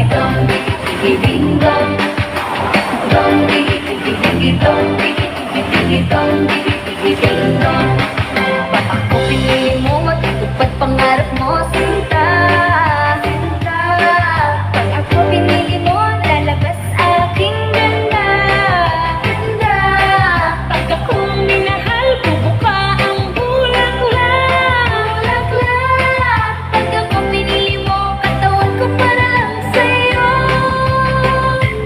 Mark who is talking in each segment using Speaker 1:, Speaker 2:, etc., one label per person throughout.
Speaker 1: dong, digi digi ding dong. Dong digi digi digi dong, digi digi digi dong, digi digi ding dong. Ba't ako pinili mo, matutupad pangarap mo, sinta, sinta. Ba't ako pinili mo, lalabas aking ganda, ganda. Pag akong minahal, bubuka ang bulaklak, bulaklak. Pag ako pinili mo, katawan ko para lang sa'yo,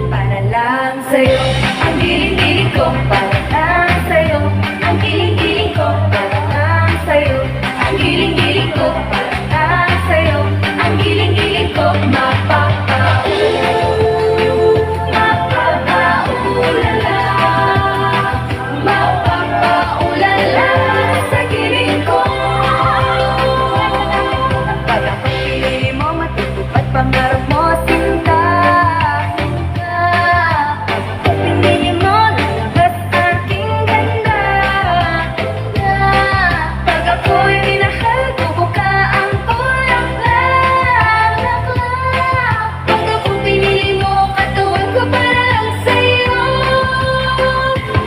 Speaker 1: para lang sa'yo. Ang giling-giling ko, para lang sa'yo. Ang giling-giling ko, para lang sa'yo. Ang giling-giling ko, para lang sa'yo. Ang giling-giling ko, mapapaulala, mapapaulala sa giling ko. Pag ako pinili mo, matutupad pangarap mo, sinta, sinta. Pag ako pinili mo, lalabas aking ganda, ganda. Pag ako'y minahal, bubuka ang bulaklak, bulaklak. Pag ako pinili mo, katawan ko para lang sa'yo,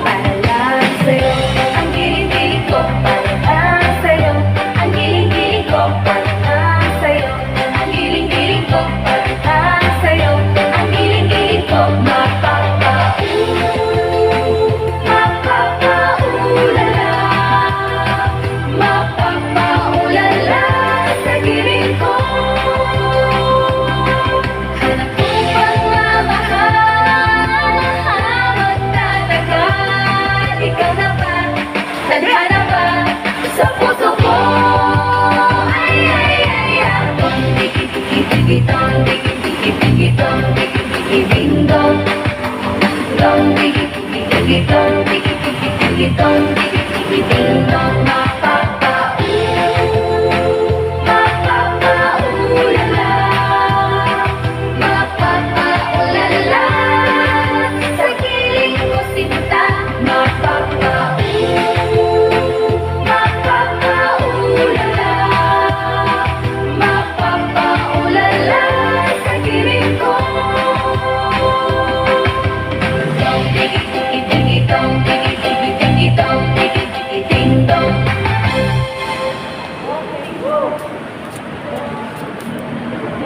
Speaker 1: para lang sa'yo. Ang giling-giling ko, para lang sa'yo. Ang giling-giling ko, para lang sa'yo. Ang giling-giling ko, para lang sa'yo. Ang giling-giling ko, mapapaulala, mapapaulala sa giling ko. Hanap ko pagmamahal, magtatagal. Ikaw na ba? Tadhana ba? Sa puso ko. Ay, ay, ay, ay. Dong, digi, digi, digi, dong, digi, digi, digi, dong, digi, digi, ding, dong. Dong, digi, digi, digi, dong, digi, digi, digi, dong, digi, digi, ding, dong.